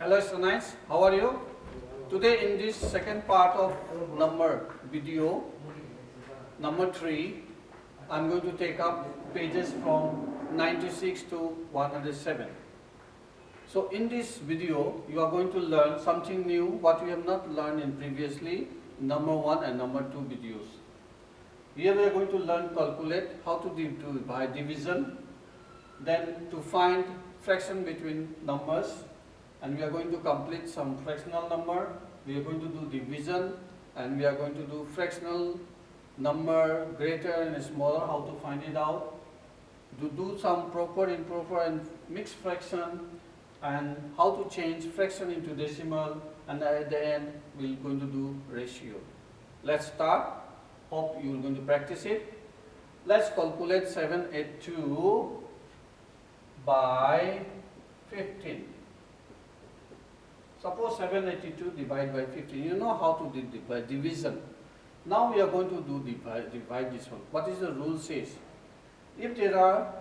Hello students, how are you? Today in this second part of number video, number 3, I am going to take up pages from 96 to 107. So in this video, you are going to learn something new, what you have not learned in previously, number 1 and number 2 videos. Here we are going to learn calculate how to do by division, then to find fraction between numbers, and we are going to complete some fractional number. We are going to do division, and we are going to do fractional number greater and smaller, how to find it out, to do some proper, improper and mixed fraction, and how to change fraction into decimal, and at the end we are going to do ratio. Let's start. Hope you are going to practice it. Let's calculate 782 by 15. Suppose 782 divided by 15. You know how to do by division. Now we are going to do divide this one. What is the rule says? If there are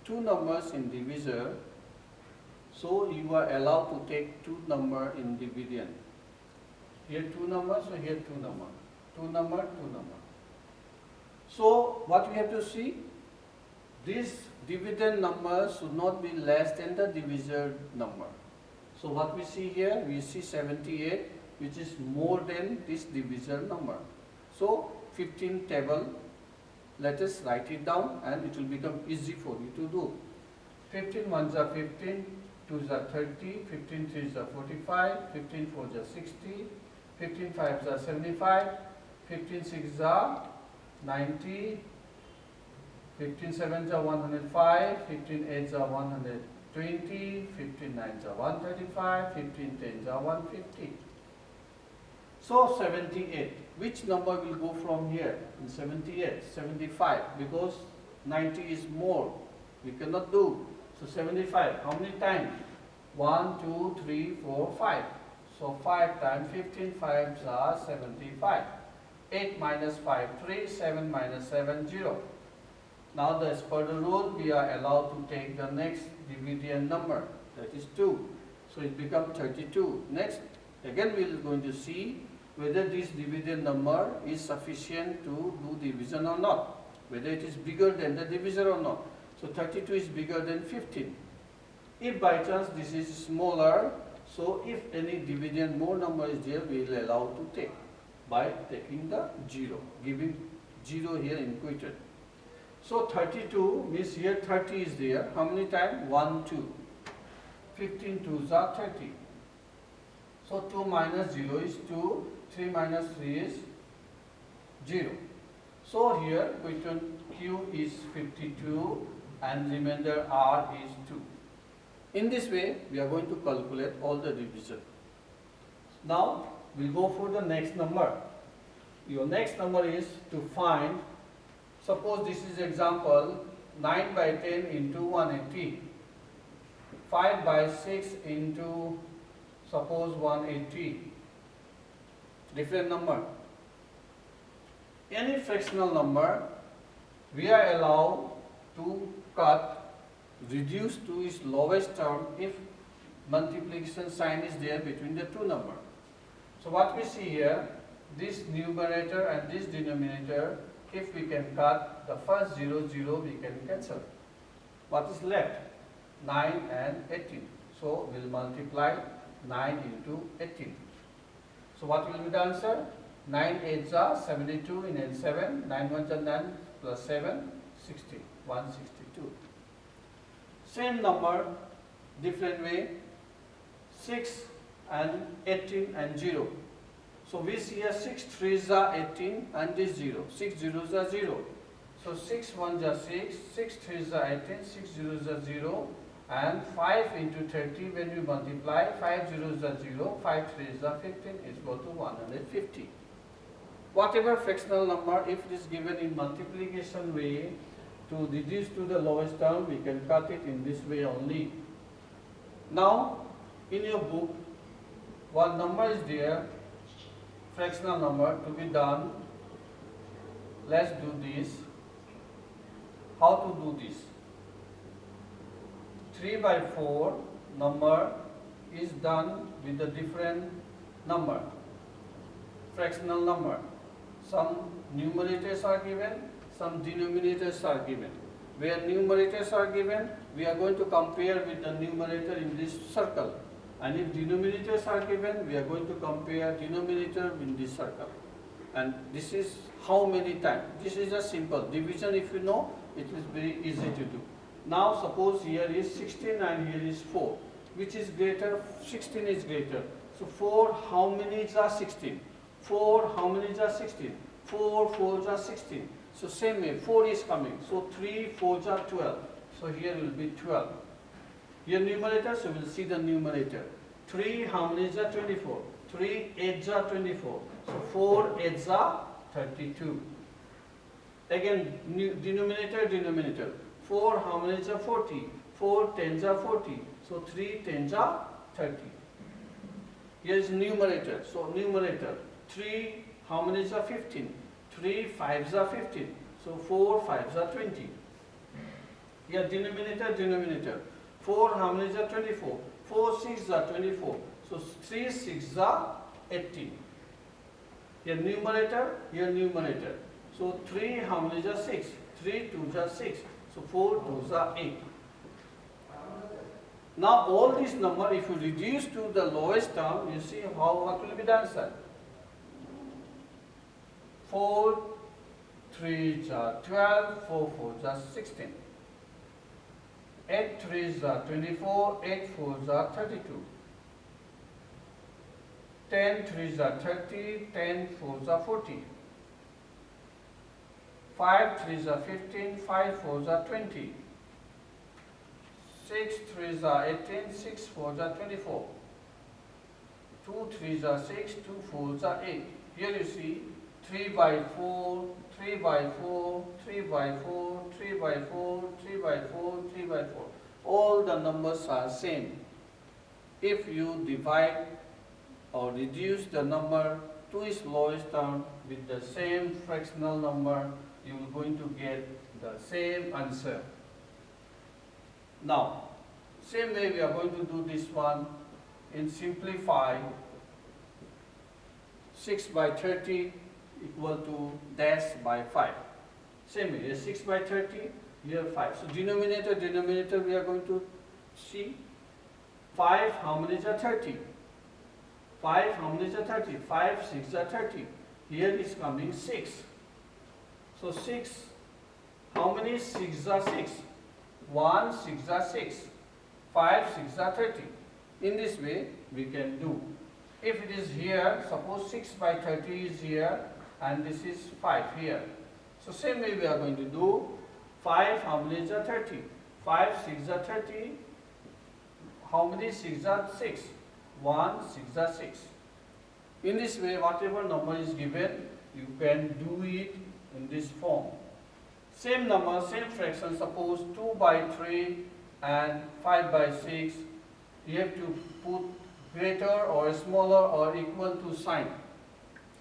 two numbers in divisor, so you are allowed to take two numbers in division. Here two numbers, so here two numbers. Two number, two number. So what we have to see? This dividend number should not be less than the divisor number. So what we see here, we see 78, which is more than this divisor number. So 15 table, let us write it down and it will become easy for you to do. 15 ones are 15, 2s are 30, 15 3s are 45, 15 4s are 60, 15 5s are 75, 15 6s are 90, 15 7s are 105, 15 8s are 120, 15 9s are 135, 15 10s are 150. So 78. Which number will go from here? In 78, 75, because 90 is more. We cannot do. So 75. How many times? 1, 2, 3, 4, 5. So 5 times 15 5s are 75. 8 minus 5, 3, 7 minus 7, 0. Now as per the rule, we are allowed to take the next dividend number, that is 2. So it becomes 32. Next, again we are going to see whether this dividend number is sufficient to do division or not, whether it is bigger than the divisor or not. So 32 is bigger than 15. If by chance this is smaller, so if any dividend more number is there, we will allow to take by taking the 0, giving 0 here equated. So 32 means here 30 is there. How many times? 1, 2. 15 2s are 30. So 2 minus 0 is 2. 3 minus 3 is 0. So here equation Q is 52 and remainder R is 2. In this way, we are going to calculate all the division. Now, we'll go for the next number. Your next number is to find, suppose this is example 9 by 10 into 180, 5 by 6 into suppose 180, different number. Any fractional number we are allowed to cut, reduce to its lowest term if multiplication sign is there between the two numbers. So what we see here, this numerator and this denominator, if we can cut the first 0, 0, we can cancel. What is left? 9 and 18. So we'll multiply 9 into 18. So what will be the answer? 9 8s are 72 in N 7, 9 1s are 9 plus 7, 60, 162. Same number, different way, 6 and 18 and 0. So we see here 6 3s are 18 and this 0. 6 zeros are 0. So 6 1s are 6, 6 3s are 18, 6 zeros are 0, and 5 into 30 when we multiply, 5 zeros are 0, 5 3s are 15, is equal to 150. Whatever fractional number, if it is given in multiplication way, to reduce to the lowest term, we can cut it in this way only. Now, in your book, what number is there, fractional number to be done, let's do this. How to do this? 3 by 4 number is done with a different number, fractional number. Some numerators are given, some denominators are given. Where numerators are given, we are going to compare with the numerator in this circle. And if denominators are given, we are going to compare denominator in this circle. And this is how many times. This is a simple division. If you know, it is very easy to do. Now suppose here is 16 and here is 4. Which is greater? 16 is greater. So 4, how many are 16? 4, how many are 16? 4, 4 are 16. So same way, 4 is coming. So 3, 4 are 12. So here will be 12. Here numerator, so we'll see the numerator. 3, how many are 24? 3, 8 are 24. So 4, 8 are 32. Again, denominator. 4, how many are 40? 4, 10 are 40. So 3, 10 are 30. Here is numerator. So numerator. 3, how many are 15? 3, 5s are 15. So 4, 5s are 20. Here denominator. 4, how many are 24? 4, 6s are 24. So 3, 6s are 18. Here numerator. So 3, how many are 6? 3, 2s are 6. So 4, 2s are 8. Now all these numbers, if you reduce to the lowest term, you see what will be the answer. 4, 3s are 12, 4, 4s are 16. 8, 3s are 24, 8, 4s are 32. 10, 3s are 30, 10, 4s are 40. 5, 3s are 15, 5, 4s are 20. 6, 3s are 18, 6, 4s are 24. 2, 3s are 6, 2, 4s are 8. Here you see 3 by 4, 3 by 4, 3 by 4, 3 by 4, 3 by 4, 3 by 4. All the numbers are same. If you divide or reduce the number to its lowest term with the same fractional number, you are going to get the same answer. Now, same way we are going to do this one in simplify. 6 by 30 equal to dash by 5. Same way, 6 by 30, here 5. So denominator we are going to see. 5, how many are 30? 5, how many are 30? 5, 6 are 30. Here is coming 6. So 6, how many 6 are 6? 1, 6 are 6. 5, 6 are 30. In this way, we can do. If it is here, suppose 6 by 30 is here, and this is 5 here. So same way we are going to do. 5, how many are 30? 5, 6 are 30. How many 6 are 6? 1, 6 are 6. In this way, whatever number is given, you can do it in this form. Same number, same fraction, suppose 2 by 3 and 5 by 6. You have to put greater or smaller or equal to sign.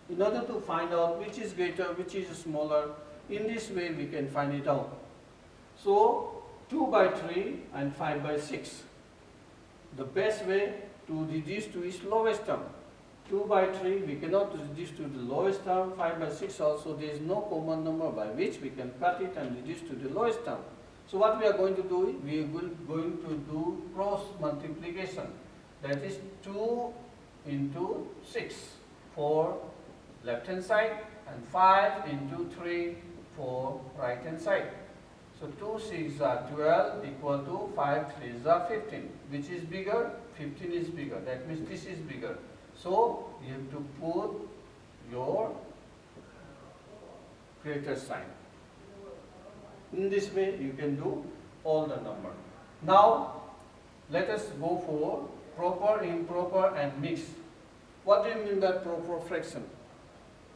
In order to find out which is greater, which is smaller, in this way we can find it out. So 2 by 3 and 5 by 6. The best way to reduce to its lowest term. 2 by 3 we cannot reduce to the lowest term, 5 by 6 also there is no common number by which we can cut it and reduce to the lowest term. So what we are going to do, we are going to do cross multiplication. That is 2 into 6 for left hand side and 5 into 3 for right hand side. So 2 6 are 12 equal to 5 3s are 15. Which is bigger? 15 is bigger. That means this is bigger. So you have to put your greater sign. In this way you can do all the number. Now let us go for proper, improper and mixed. What do you mean by proper fraction?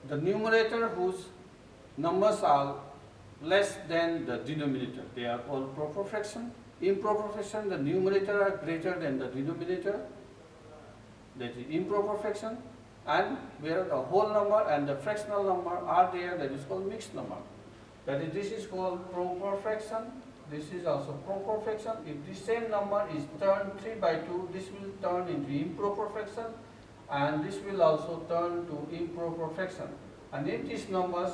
The numerator whose numbers are less than the denominator, they are called proper fraction. Improper fraction, the numerator are greater than the denominator, that is improper fraction. And where the whole number and the fractional number are there, that is called mixed number. That is, this is called proper fraction, this is also proper fraction. If the same number is turned 3 by 2, this will turn into improper fraction, and this will also turn to improper fraction. And if these numbers,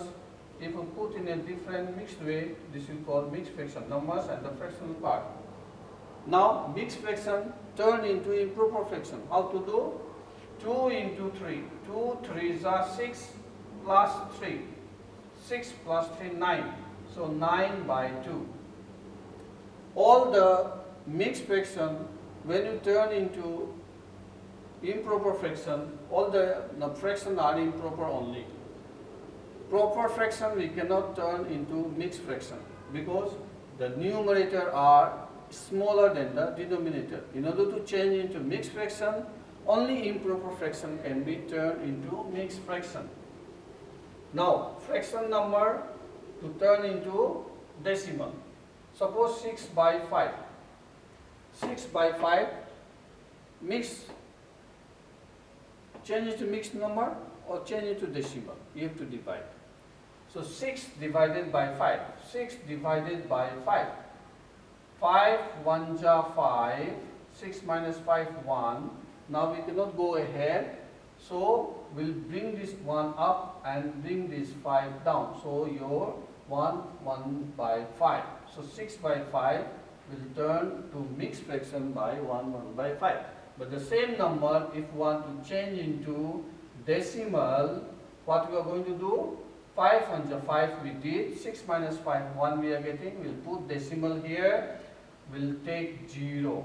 if we put in a different mixed way, this will call mixed fraction, numbers and the fractional part. Now mixed fraction turn into improper fraction. How to do? 2 into 3. 2 3s are 6 plus 3. 6 plus 3, 9. So 9 by 2. All the mixed fraction, when you turn into improper fraction, all the fractions are improper only. Proper fraction we cannot turn into mixed fraction because the numerator are smaller than the denominator. In order to change into mixed fraction, only improper fraction can be turned into mixed fraction. Now, fraction number to turn into decimal. Suppose 6 by 5. 6 by 5, change it to mixed number or change it to decimal. You have to divide. So 6 divided by 5. 6 divided by 5. 5 1 ja 5. 6 minus 5 1. Now we cannot go ahead. So we'll bring this 1 up and bring this 5 down. So your 1 by 5. So 6 by 5 will turn to mixed fraction by 1 by 5. But the same number, if we want to change into decimal, what we are going to do? 5 1 ja 5 we did. 6 minus 5 1 we are getting. We'll put decimal here. We'll take 0.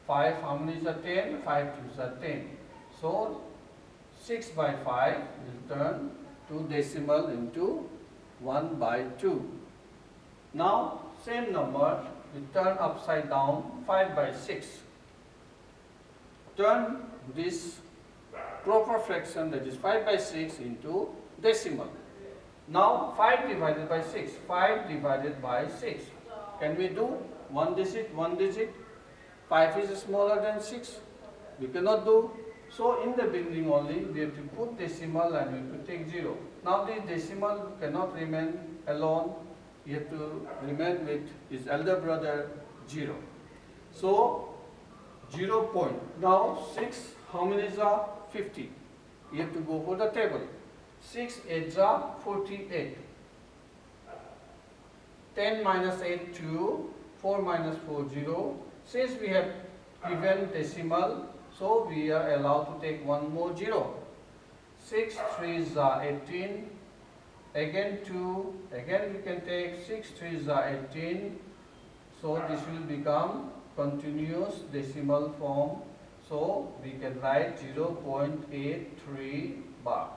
5 how many is a 10? 5 2 is 10. So 6 by 5 will turn to decimal into 1 by 2. Now same number we turn upside down, 5 by 6. Turn this proper fraction, that is 5 by 6, into decimal. Now 5 divided by 6. 5 divided by 6. Can we do one digit, one digit? 5 is smaller than 6. We cannot do. So in the beginning only we have to put decimal and we have to take 0. Now the decimal cannot remain alone. You have to remain with its elder brother 0. So 0 point. Now 6, how many is 50? You have to go for the table. 6 8 48. 10 minus 8 2. 4 minus 4 0. Since we have given decimal, so we are allowed to take one more 0. 6 3 is 18. Again 2. Again we can take 6 3 is 18. So this will become continuous decimal form. So we can write 0.83 bar.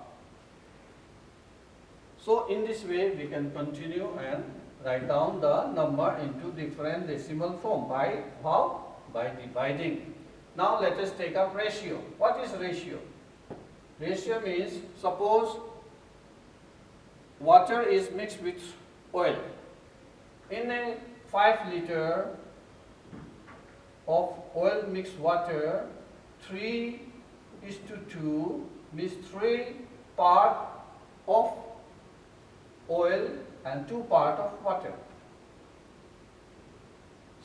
So in this way we can continue and write down the number into different decimal form. By how? By dividing. Now let us take up ratio. What is ratio? Ratio means, suppose water is mixed with oil. In a 5 liter of oil mixed water, 3:2 means 3 part of oil and 2 part of water.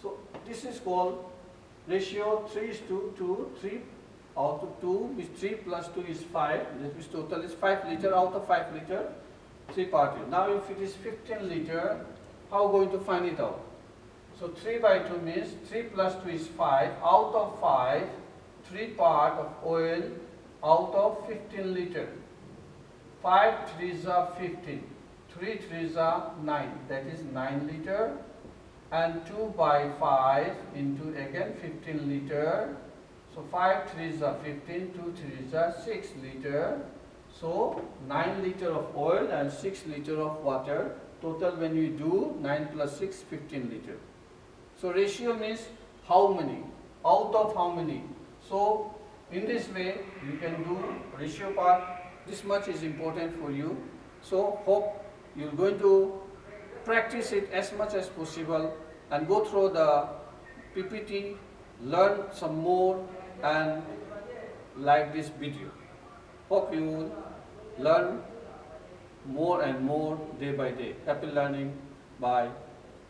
So this is called ratio 3:2. 3 out of 2 means 3 plus 2 is 5. That means total is 5 liter out of 5 liter. 3 part. Now if it is 15 liter, how are we going to find it out? So 3 by 2 means 3 plus 2 is 5. Out of 5, 3 part of oil out of 15 liter. 5 3s are 15. 3 3s are 9. That is 9 liter. And 2 by 5 into again 15 liter. So 5 3s are 15. 2 3s are 6 liter. So 9 liter of oil and 6 liter of water. Total when you do 9 plus 6, 15 liter. So ratio means how many, out of how many. So in this way you can do ratio part. This much is important for you. So hope you're going to practice it as much as possible and go through the PPT, learn some more and like this video. Hope you will learn more and more day by day. Happy learning. Bye.